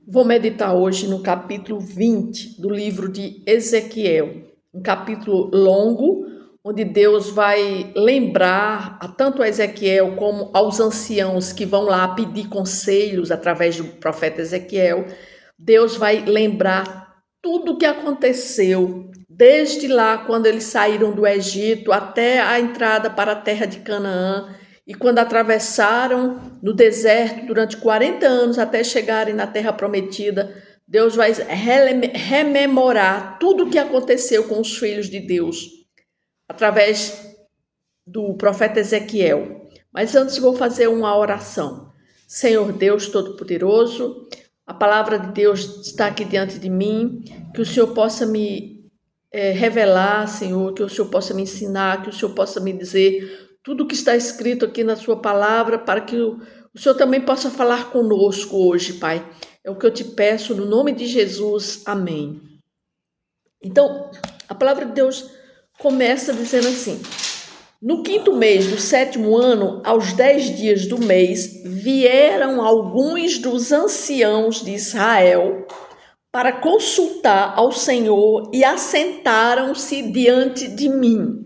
Vou meditar hoje no capítulo 20 do livro de Ezequiel, um capítulo longo, onde Deus vai lembrar tanto a Ezequiel como aos anciãos que vão lá pedir conselhos através do profeta Ezequiel. Deus vai lembrar tudo o que aconteceu, desde lá quando eles saíram do Egito até a entrada para a terra de Canaã, e quando atravessaram no deserto durante 40 anos até chegarem na terra prometida. Deus vai rememorar tudo o que aconteceu com os filhos de Deus através do profeta Ezequiel. Mas antes vou fazer uma oração. Senhor Deus Todo-Poderoso, a palavra de Deus está aqui diante de mim, que o Senhor possa me revelar, Senhor, que o Senhor possa me ensinar, que o Senhor possa me dizer tudo o que está escrito aqui na sua palavra, para que o Senhor também possa falar conosco hoje, Pai. É o que eu te peço no nome de Jesus. Amém. Então, a palavra de Deus começa dizendo assim: no 5º mês do 7º ano, aos 10 dias do mês, vieram alguns dos anciãos de Israel para consultar ao Senhor e assentaram-se diante de mim.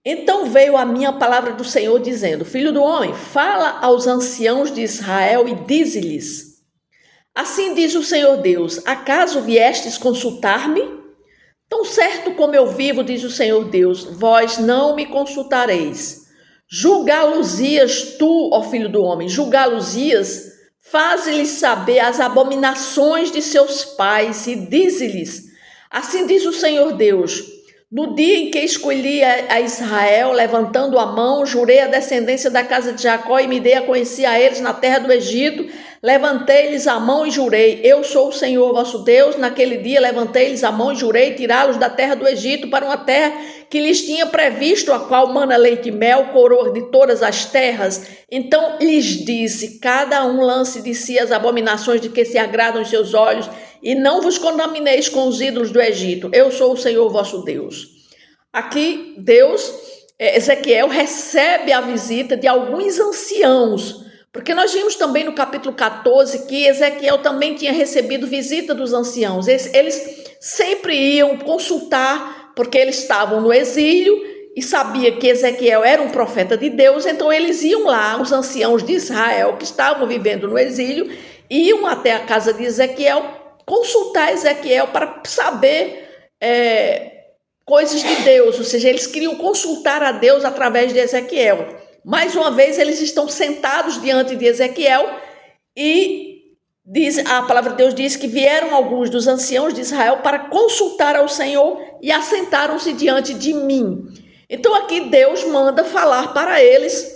Então veio a minha palavra do Senhor dizendo: Filho do homem, fala aos anciãos de Israel e dize-lhes: assim diz o Senhor Deus, acaso viestes consultar-me? Tão certo como eu vivo, diz o Senhor Deus, vós não me consultareis. Julgá-los-ias tu, ó filho do homem, julgá-los-ias, faze-lhes saber as abominações de seus pais e dize-lhes: assim diz o Senhor Deus, no dia em que escolhi a Israel, levantando a mão, jurei a descendência da casa de Jacó e me dei a conhecer a eles na terra do Egito. Levantei-lhes a mão e jurei: eu sou o Senhor vosso Deus. Naquele dia levantei-lhes a mão e jurei tirá-los da terra do Egito para uma terra que lhes tinha previsto, a qual mana leite e mel, coroa de todas as terras. Então lhes disse: cada um lance de si as abominações de que se agradam os seus olhos, e não vos contamineis com os ídolos do Egito. Eu sou o Senhor vosso Deus. Aqui Ezequiel recebe a visita de alguns anciãos, porque nós vimos também no capítulo 14 que Ezequiel também tinha recebido visita dos anciãos. Eles sempre iam consultar, porque eles estavam no exílio e sabia que Ezequiel era um profeta de Deus, então eles iam lá, os anciãos de Israel que estavam vivendo no exílio, iam até a casa de Ezequiel, consultar Ezequiel para saber coisas de Deus, ou seja, eles queriam consultar a Deus através de Ezequiel. Mais uma vez, eles estão sentados diante de Ezequiel e a palavra de Deus diz que vieram alguns dos anciãos de Israel para consultar ao Senhor e assentaram-se diante de mim. Então aqui Deus manda falar para eles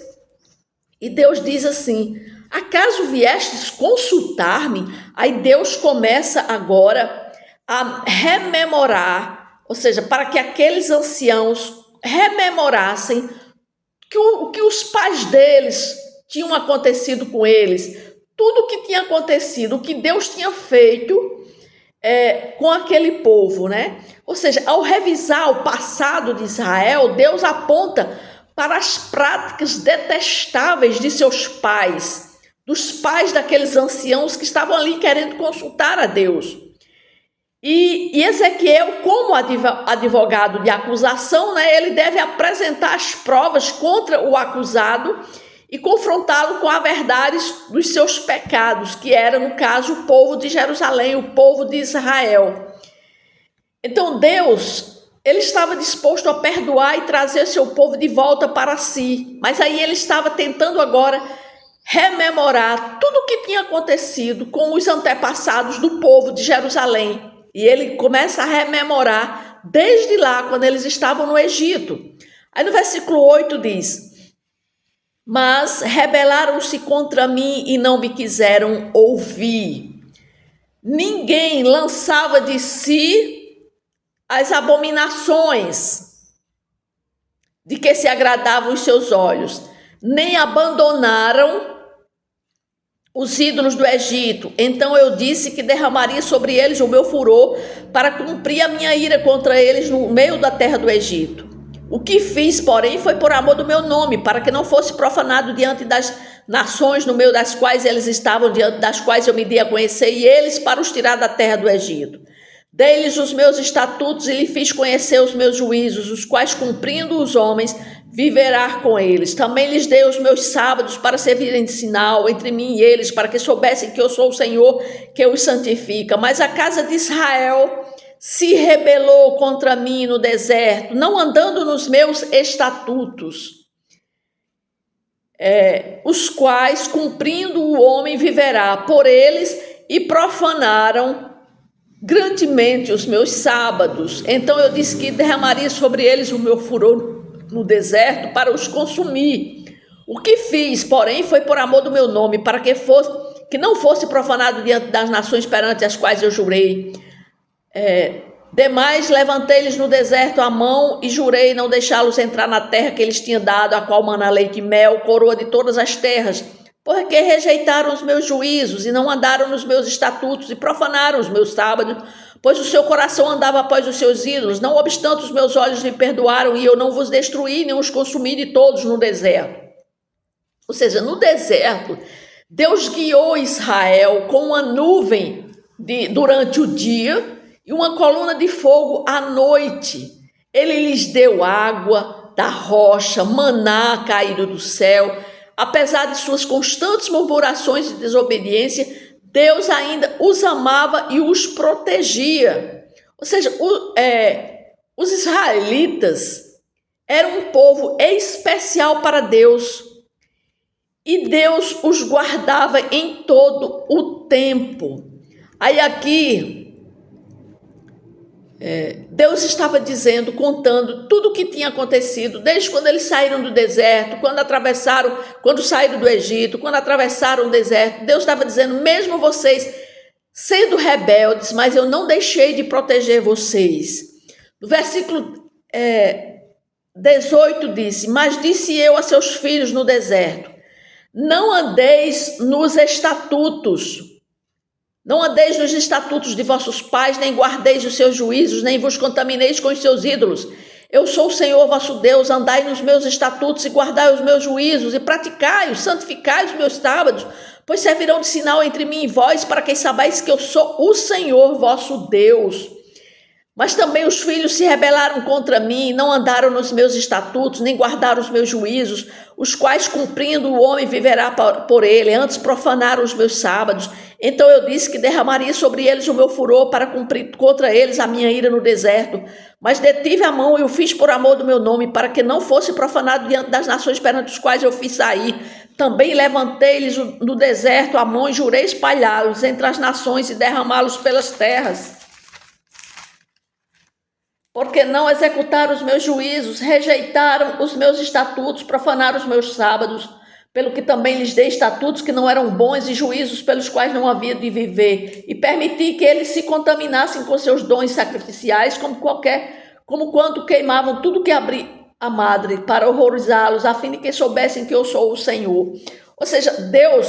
e Deus diz assim: acaso viestes consultar-me? Aí Deus começa agora a rememorar, ou seja, para que aqueles anciãos rememorassem o que os pais deles tinham acontecido com eles, tudo o que tinha acontecido, o que Deus tinha feito com aquele povo, né? Ou seja, ao revisar o passado de Israel, Deus aponta para as práticas detestáveis de seus pais, dos pais daqueles anciãos que estavam ali querendo consultar a Deus. E Ezequiel, como advogado de acusação, né, ele deve apresentar as provas contra o acusado e confrontá-lo com a verdade dos seus pecados, que era, no caso, o povo de Jerusalém, o povo de Israel. Então Deus, ele estava disposto a perdoar e trazer seu povo de volta para si, mas aí ele estava tentando agora rememorar tudo o que tinha acontecido com os antepassados do povo de Jerusalém. E ele começa a rememorar desde lá, quando eles estavam no Egito. Aí no versículo 8 diz: mas rebelaram-se contra mim e não me quiseram ouvir. Ninguém lançava de si as abominações de que se agradavam os seus olhos, nem abandonaram os ídolos do Egito. Então eu disse que derramaria sobre eles o meu furor para cumprir a minha ira contra eles no meio da terra do Egito. O que fiz, porém, foi por amor do meu nome, para que não fosse profanado diante nações no meio das quais eles estavam, diante das quais eu me dei a conhecer, e eles para os tirar da terra do Egito. Dei-lhes os meus estatutos e lhe fiz conhecer os meus juízos, os quais, cumprindo os homens, viverá com eles. Também lhes dei os meus sábados para servirem de sinal entre mim e eles, para que soubessem que eu sou o Senhor, que os santifica. Mas a casa de Israel se rebelou contra mim no deserto, não andando nos meus estatutos, os quais, cumprindo o homem, viverá por eles, e profanaram grandemente os meus sábados. Então eu disse que derramaria sobre eles o meu furor no deserto para os consumir. O que fiz, porém, foi por amor do meu nome, para que não fosse profanado diante das nações perante as quais eu jurei. Demais, levantei-lhes no deserto a mão e jurei não deixá-los entrar na terra que eles tinham dado, a qual mana leite e mel, coroa de todas as terras, porque rejeitaram os meus juízos e não andaram nos meus estatutos e profanaram os meus sábados, pois o seu coração andava após os seus ídolos. Não obstante, os meus olhos me perdoaram e eu não vos destruí, nem os consumi de todos no deserto. Ou seja, no deserto, Deus guiou Israel com uma nuvem durante o dia e uma coluna de fogo à noite. Ele lhes deu água da rocha, maná caído do céu. Apesar de suas constantes murmurações de desobediência, Deus ainda os amava e os protegia. Ou seja, os israelitas eram um povo especial para Deus. E Deus os guardava em todo o tempo. Aí aqui, Deus estava dizendo, contando tudo o que tinha acontecido, desde quando eles saíram do deserto, quando saíram do Egito, quando atravessaram o deserto. Deus estava dizendo, mesmo vocês sendo rebeldes, mas eu não deixei de proteger vocês. No versículo 18 disse, mas disse eu a seus filhos no deserto, não andeis nos estatutos de vossos pais, nem guardeis os seus juízos, nem vos contamineis com os seus ídolos. Eu sou o Senhor vosso Deus, andai nos meus estatutos e guardai os meus juízos, e praticai-os, santificai os meus sábados, pois servirão de sinal entre mim e vós, para que saibais que eu sou o Senhor vosso Deus. Mas também os filhos se rebelaram contra mim, não andaram nos meus estatutos, nem guardaram os meus juízos, os quais, cumprindo, o homem viverá por ele. Antes profanaram os meus sábados. Então eu disse que derramaria sobre eles o meu furor para cumprir contra eles a minha ira no deserto. Mas detive a mão e o fiz por amor do meu nome, para que não fosse profanado diante das nações perante os quais eu fiz sair. Também levantei-lhes no deserto a mão e jurei espalhá-los entre as nações e derramá-los pelas terras. Porque não executaram os meus juízos, rejeitaram os meus estatutos, profanaram os meus sábados, pelo que também lhes dei estatutos que não eram bons e juízos pelos quais não havia de viver, e permiti que eles se contaminassem com seus dons sacrificiais, como quando queimavam tudo que abri a madre, para horrorizá-los, a fim de que soubessem que eu sou o Senhor. Ou seja, Deus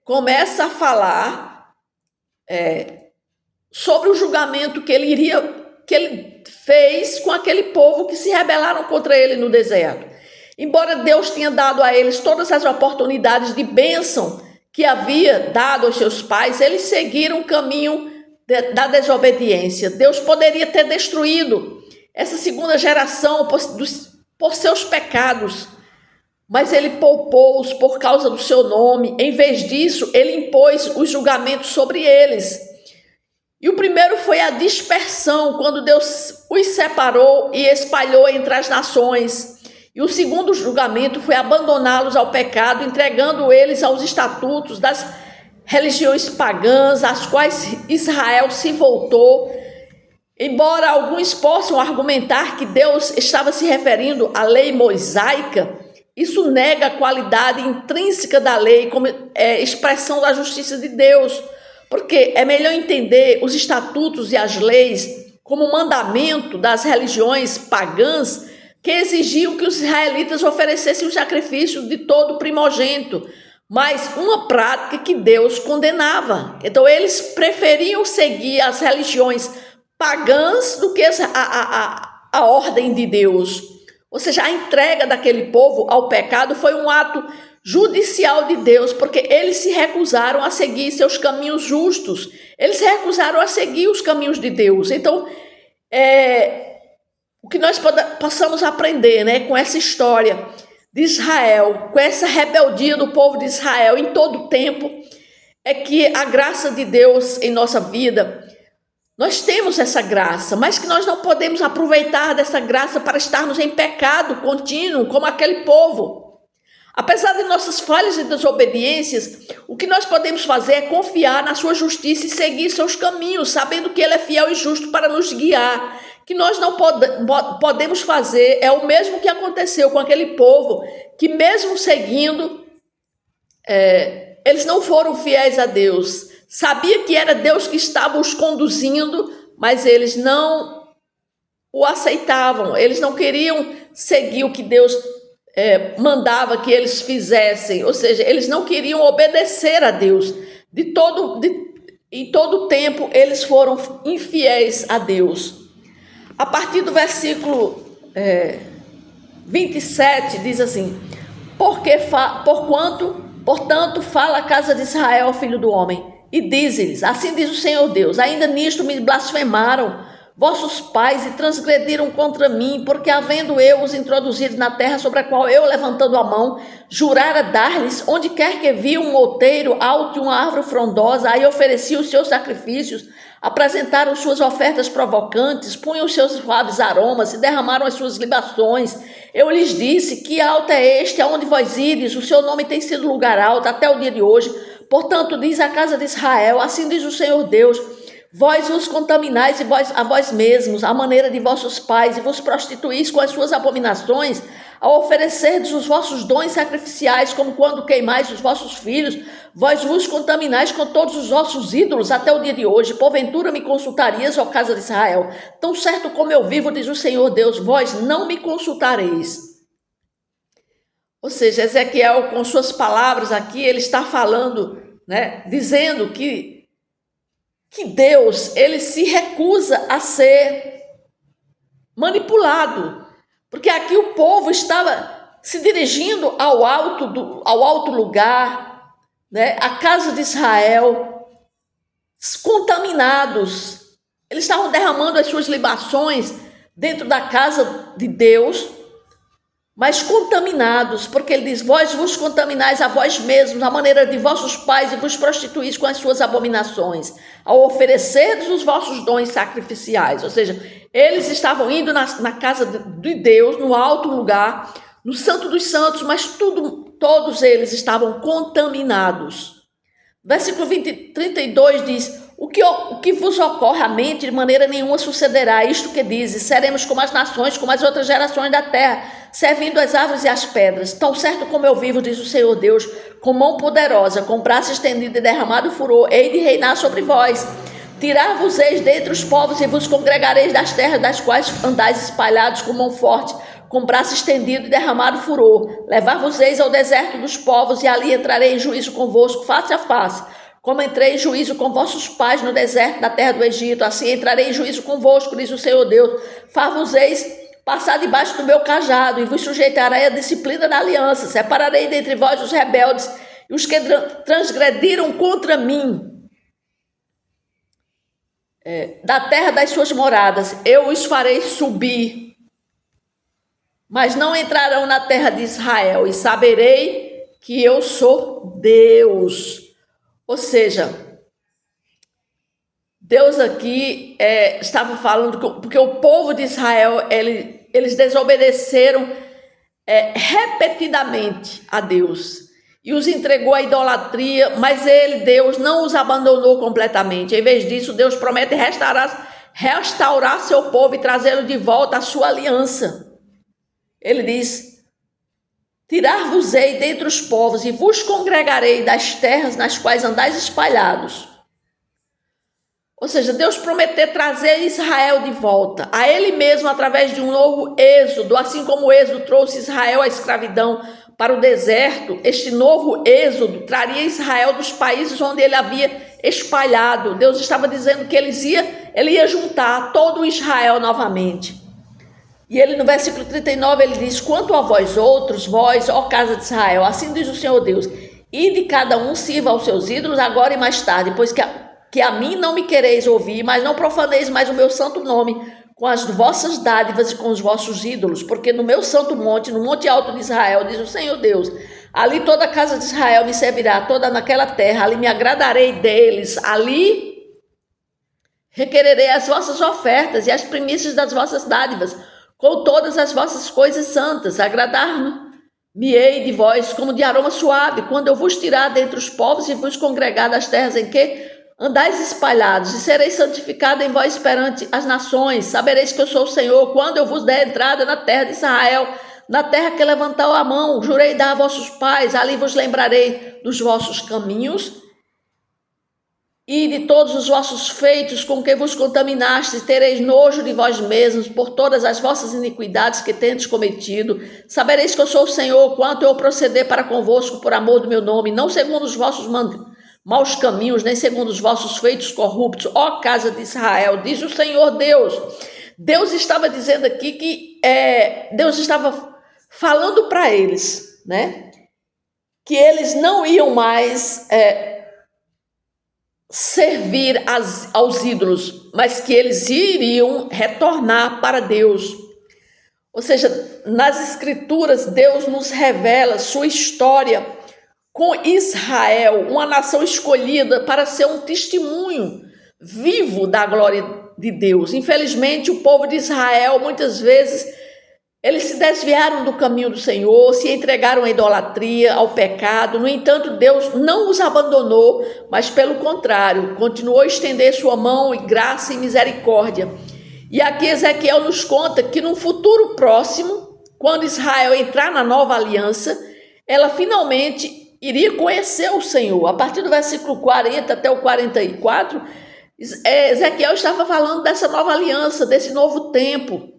começa a falar sobre o julgamento que ele fez com aquele povo que se rebelaram contra ele no deserto. Embora Deus tenha dado a eles todas as oportunidades de bênção que havia dado aos seus pais, eles seguiram o caminho da desobediência. Deus poderia ter destruído essa segunda geração por seus pecados, mas ele poupou-os por causa do seu nome. Em vez disso, ele impôs os julgamentos sobre eles. E o primeiro foi a dispersão, quando Deus os separou e espalhou entre as nações. E o segundo julgamento foi abandoná-los ao pecado, entregando eles aos estatutos das religiões pagãs, às quais Israel se voltou. Embora alguns possam argumentar que Deus estava se referindo à lei mosaica, isso nega a qualidade intrínseca da lei como expressão da justiça de Deus, porque é melhor entender os estatutos e as leis como mandamento das religiões pagãs, que exigiam que os israelitas oferecessem o sacrifício de todo primogênito, mas uma prática que Deus condenava. Então eles preferiam seguir as religiões pagãs do que a ordem de Deus. Ou seja, a entrega daquele povo ao pecado foi um ato judicial de Deus, porque eles se recusaram a seguir seus caminhos justos. Eles se recusaram a seguir os caminhos de Deus. Então, o que nós possamos aprender, né, com essa história de Israel, com essa rebeldia do povo de Israel em todo o tempo, é que a graça de Deus em nossa vida, nós temos essa graça, mas que nós não podemos aproveitar dessa graça para estarmos em pecado contínuo, como aquele povo. Apesar de nossas falhas e desobediências, o que nós podemos fazer é confiar na sua justiça e seguir seus caminhos, sabendo que Ele é fiel e justo para nos guiar. Que nós não podemos fazer é o mesmo que aconteceu com aquele povo, que mesmo seguindo, eles não foram fiéis a Deus. Sabia que era Deus que estava os conduzindo, mas eles não o aceitavam. Eles não queriam seguir o que Deus mandava que eles fizessem. Ou seja, eles não queriam obedecer a Deus. Em todo tempo, eles foram infiéis a Deus. A partir do versículo 27, diz assim: Portanto, fala a casa de Israel, filho do homem, e diz-lhes: assim diz o Senhor Deus, ainda nisto me blasfemaram vossos pais e transgrediram contra mim, porque havendo eu os introduzido na terra sobre a qual eu, levantando a mão, jurara dar-lhes, onde quer que vi um outeiro alto e uma árvore frondosa, aí ofereciam os seus sacrifícios, apresentaram suas ofertas provocantes, punham os seus suaves aromas e derramaram as suas libações. Eu lhes disse: que alto é este aonde vós ides, o seu nome tem sido lugar alto até o dia de hoje. Portanto, diz a casa de Israel, assim diz o Senhor Deus: vós vos contaminais a vós mesmos, à maneira de vossos pais, e vos prostituís com as suas abominações, ao oferecerdes os vossos dons sacrificiais, como quando queimais os vossos filhos. Vós vos contaminais com todos os vossos ídolos até o dia de hoje. Porventura me consultarias, ó casa de Israel? Tão certo como eu vivo, diz o Senhor Deus, vós não me consultareis. Ou seja, Ezequiel, com suas palavras aqui, ele está falando, né, dizendo que Deus, ele se recusa a ser manipulado, porque aqui o povo estava se dirigindo ao alto lugar, né, a casa de Israel, contaminados. Eles estavam derramando as suas libações dentro da casa de Deus, mas contaminados, porque ele diz: vós vos contaminais a vós mesmos, à maneira de vossos pais, e vos prostituís com as suas abominações, ao oferecerdes os vossos dons sacrificiais. Ou seja, eles estavam indo na casa de Deus, no alto lugar, no Santo dos Santos, mas todos eles estavam contaminados. Versículo 32 diz: o que vos ocorre à mente, de maneira nenhuma sucederá. Isto que dizes: seremos como as nações, como as outras gerações da terra, servindo as árvores e as pedras. Tão certo como eu vivo, diz o Senhor Deus, com mão poderosa, com braço estendido e derramado furor, hei de reinar sobre vós. Tirar-vos-eis dentre os povos e vos congregareis das terras das quais andais espalhados com mão forte, com braço estendido e derramado furor. Levar-vos-eis ao deserto dos povos, e ali entrarei em juízo convosco face a face. Como entrei em juízo com vossos pais no deserto da terra do Egito, assim entrarei em juízo convosco, diz o Senhor Deus. Far-vos-eis passar debaixo do meu cajado, e vos sujeitarei à disciplina da aliança. Separarei dentre vós os rebeldes e os que transgrediram contra mim. Da terra das suas moradas, eu os farei subir, mas não entrarão na terra de Israel, e saberei que eu sou Deus. Ou seja, Deus aqui estava falando, porque o povo de Israel, eles desobedeceram repetidamente a Deus, e os entregou à idolatria, mas Deus, não os abandonou completamente. Em vez disso, Deus promete restaurar seu povo e trazê-lo de volta à sua aliança. Ele diz: tirar-vos-ei dentre os povos e vos congregarei das terras nas quais andais espalhados. Ou seja, Deus prometeu trazer Israel de volta a Ele mesmo através de um novo êxodo, assim como o êxodo trouxe Israel à escravidão para o deserto. Este novo êxodo traria Israel dos países onde ele havia espalhado. Deus estava dizendo que ele ia juntar todo o Israel novamente. E ele no versículo 39, ele diz: quanto a vós outros, vós, ó casa de Israel, assim diz o Senhor Deus, ide cada um sirva aos seus ídolos agora e mais tarde, pois que a mim não me quereis ouvir, mas não profaneis mais o meu santo nome com as vossas dádivas e com os vossos ídolos, porque no meu santo monte, no monte alto de Israel, diz o Senhor Deus, ali toda a casa de Israel me servirá, toda naquela terra, ali me agradarei deles, ali requererei as vossas ofertas e as primícias das vossas dádivas, com todas as vossas coisas santas, agradar-me-ei de vós como de aroma suave, quando eu vos tirar dentre os povos e vos congregar das terras em que andais espalhados, e sereis santificado em vós perante as nações, sabereis que eu sou o Senhor, quando eu vos der entrada na terra de Israel, na terra que levantou a mão, jurei dar a vossos pais, ali vos lembrarei dos vossos caminhos, e de todos os vossos feitos com que vos contaminastes, tereis nojo de vós mesmos por todas as vossas iniquidades que tendes cometido. Sabereis que eu sou o Senhor, quanto eu proceder para convosco por amor do meu nome, não segundo os vossos maus caminhos, nem segundo os vossos feitos corruptos, ó casa de Israel, diz o Senhor Deus. Deus estava dizendo aqui que Deus estava falando para eles, né? Que eles não iam mais servir aos ídolos, mas que eles iriam retornar para Deus. Ou seja, nas Escrituras, Deus nos revela sua história com Israel, uma nação escolhida para ser um testemunho vivo da glória de Deus. Infelizmente, o povo de Israel, muitas vezes, eles se desviaram do caminho do Senhor, se entregaram à idolatria, ao pecado. No entanto, Deus não os abandonou, mas pelo contrário, continuou a estender sua mão e graça e misericórdia. E aqui Ezequiel nos conta que no futuro próximo, quando Israel entrar na nova aliança, ela finalmente iria conhecer o Senhor. A partir do versículo 40 até o 44, Ezequiel estava falando dessa nova aliança, desse novo tempo,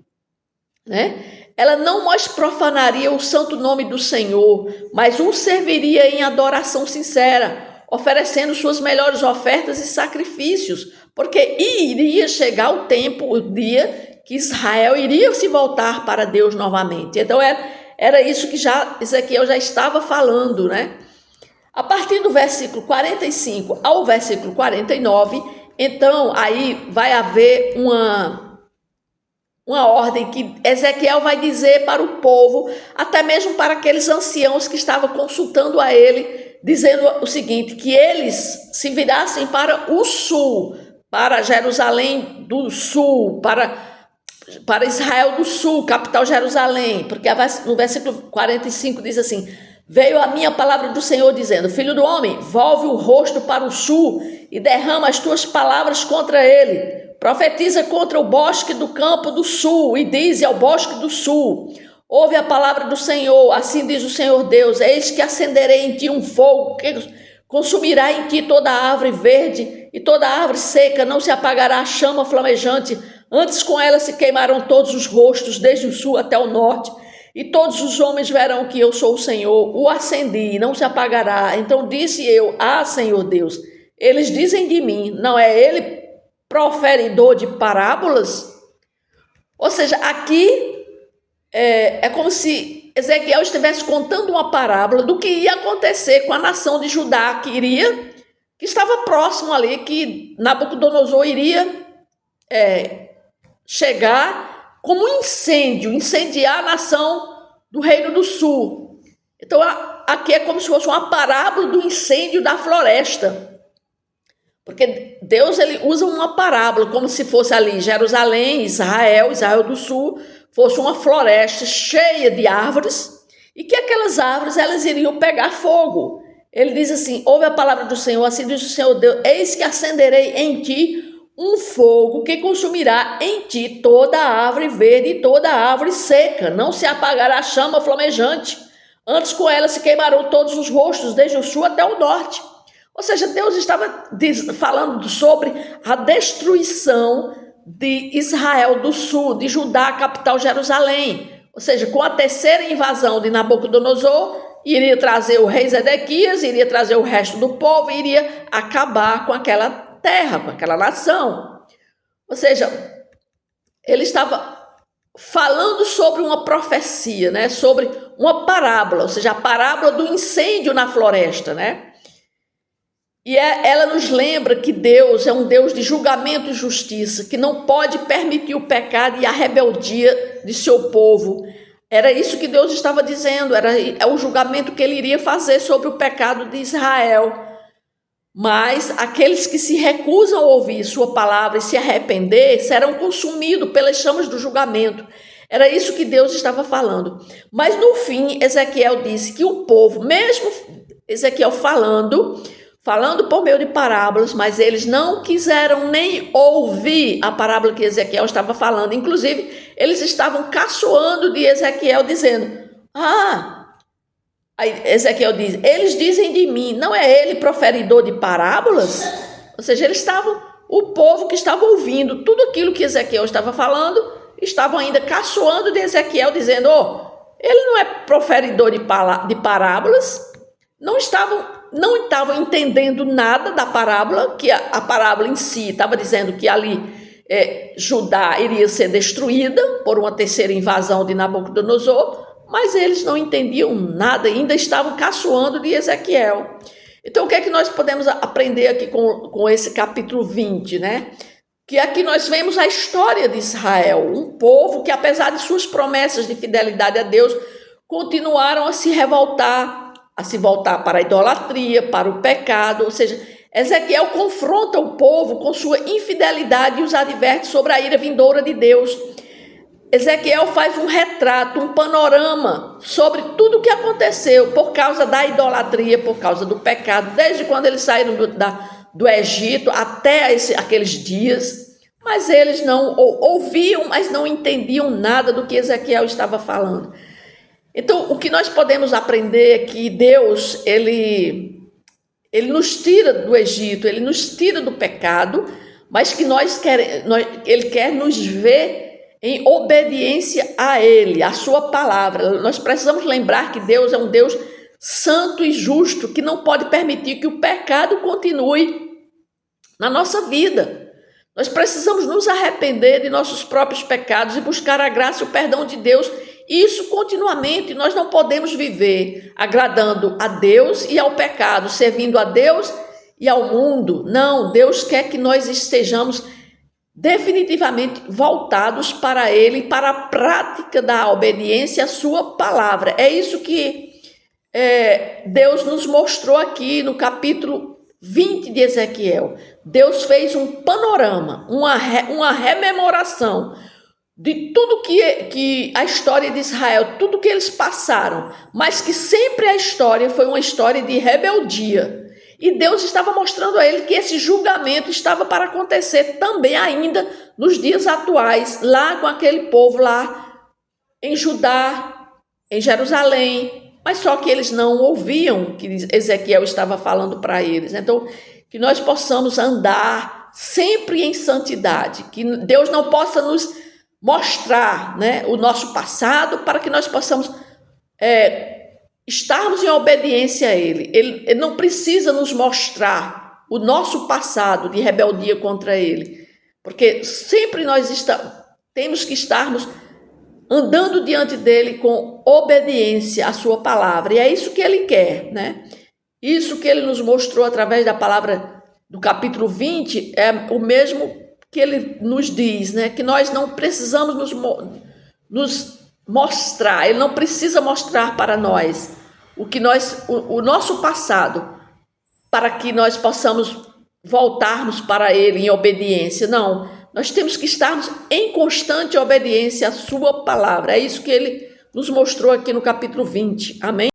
né? Ela não mais profanaria o santo nome do Senhor, mas o serviria em adoração sincera, oferecendo suas melhores ofertas e sacrifícios, porque iria chegar o tempo, o dia que Israel iria se voltar para Deus novamente. Então era isso que Ezequiel já estava falando, né? A partir do versículo 45 ao versículo 49, então aí vai haver uma ordem que Ezequiel vai dizer para o povo, até mesmo para aqueles anciãos que estavam consultando a ele, dizendo o seguinte, que eles se virassem para o sul, para Jerusalém do sul, para Israel do sul, capital Jerusalém, porque no versículo 45 diz assim, veio a minha palavra do Senhor dizendo, filho do homem, volve o rosto para o sul e derrama as tuas palavras contra ele. Profetiza contra o bosque do campo do sul e diz ao bosque do sul, ouve a palavra do Senhor, assim diz o Senhor Deus, eis que acenderei em ti um fogo que consumirá em ti toda a árvore verde e toda a árvore seca, não se apagará a chama flamejante, antes com ela se queimarão todos os rostos, desde o sul até o norte, e todos os homens verão que eu sou o Senhor, o acendi, não se apagará. Então disse eu, Senhor Deus, eles dizem de mim, não é ele proferidor de parábolas? Ou seja, aqui é como se Ezequiel estivesse contando uma parábola do que ia acontecer com a nação de Judá, que estava próximo ali, que Nabucodonosor iria chegar como um incêndio, incendiar a nação do Reino do Sul. Então, aqui é como se fosse uma parábola do incêndio da floresta. Porque Deus ele usa uma parábola, como se fosse ali Jerusalém, Israel do Sul, fosse uma floresta cheia de árvores, e que aquelas árvores elas iriam pegar fogo. Ele diz assim, ouve a palavra do Senhor, assim diz o Senhor Deus, eis que acenderei em ti um fogo que consumirá em ti toda a árvore verde e toda a árvore seca, não se apagará a chama flamejante, antes com ela se queimarão todos os rostos, desde o sul até o norte. Ou seja, Deus estava falando sobre a destruição de Israel do sul, de Judá, capital Jerusalém. Ou seja, com a terceira invasão de Nabucodonosor, iria trazer o rei Zedequias, iria trazer o resto do povo, iria acabar com aquela terra, com aquela nação. Ou seja, ele estava falando sobre uma profecia, né? Sobre uma parábola, ou seja, a parábola do incêndio na floresta, né? E ela nos lembra que Deus é um Deus de julgamento e justiça, que não pode permitir o pecado e a rebeldia de seu povo. Era isso que Deus estava dizendo, é o julgamento que ele iria fazer sobre o pecado de Israel. Mas aqueles que se recusam a ouvir sua palavra e se arrepender serão consumidos pelas chamas do julgamento. Era isso que Deus estava falando. Mas no fim, Ezequiel disse que o povo, mesmo Ezequiel falando por meio de parábolas, mas eles não quiseram nem ouvir a parábola que Ezequiel estava falando. Inclusive, eles estavam caçoando de Ezequiel, dizendo: aí Ezequiel diz, eles dizem de mim, não é ele proferidor de parábolas? Ou seja, o povo que estava ouvindo tudo aquilo que Ezequiel estava falando, estavam ainda caçoando de Ezequiel, dizendo: ele não é proferidor de parábolas, não estavam entendendo nada da parábola, que a parábola em si estava dizendo que ali Judá iria ser destruída por uma terceira invasão de Nabucodonosor, mas eles não entendiam nada, ainda estavam caçoando de Ezequiel. Então, o que é que nós podemos aprender aqui com esse capítulo 20, né? Que aqui nós vemos a história de Israel, um povo que, apesar de suas promessas de fidelidade a Deus, continuaram a se voltar para a idolatria, para o pecado. Ou seja, Ezequiel confronta o povo com sua infidelidade e os adverte sobre a ira vindoura de Deus. Ezequiel faz um retrato, um panorama sobre tudo o que aconteceu por causa da idolatria, por causa do pecado, desde quando eles saíram do Egito até aqueles dias. Mas eles não ouviam, mas não entendiam nada do que Ezequiel estava falando. Então, o que nós podemos aprender é que Deus, ele nos tira do Egito, ele nos tira do pecado, mas que ele quer nos ver em obediência a ele, a sua palavra. Nós precisamos lembrar que Deus é um Deus santo e justo, que não pode permitir que o pecado continue na nossa vida. Nós precisamos nos arrepender de nossos próprios pecados e buscar a graça e o perdão de Deus. Isso continuamente. Nós não podemos viver agradando a Deus e ao pecado, servindo a Deus e ao mundo. Não, Deus quer que nós estejamos definitivamente voltados para Ele, para a prática da obediência à sua palavra. É isso que Deus nos mostrou aqui no capítulo 20 de Ezequiel. Deus fez um panorama, uma rememoração de tudo que a história de Israel, tudo que eles passaram, mas que sempre a história foi uma história de rebeldia. E Deus estava mostrando a ele que esse julgamento estava para acontecer também ainda nos dias atuais, lá com aquele povo lá em Judá, em Jerusalém, mas só que eles não ouviam o que Ezequiel estava falando para eles. Então, que nós possamos andar sempre em santidade, que Deus não possa nos mostrar, né, o nosso passado, para que nós possamos estarmos em obediência a Ele. Ele não precisa nos mostrar o nosso passado de rebeldia contra Ele, porque sempre nós temos que estarmos andando diante dEle com obediência à sua palavra, e é isso que Ele quer, né? Isso que Ele nos mostrou através da palavra do capítulo 20 é o mesmo que Ele nos diz, né? Que nós não precisamos nos mostrar, Ele não precisa mostrar para nós o nosso passado, para que nós possamos voltarmos para Ele em obediência. Não, nós temos que estarmos em constante obediência à sua palavra. É isso que Ele nos mostrou aqui no capítulo 20. Amém?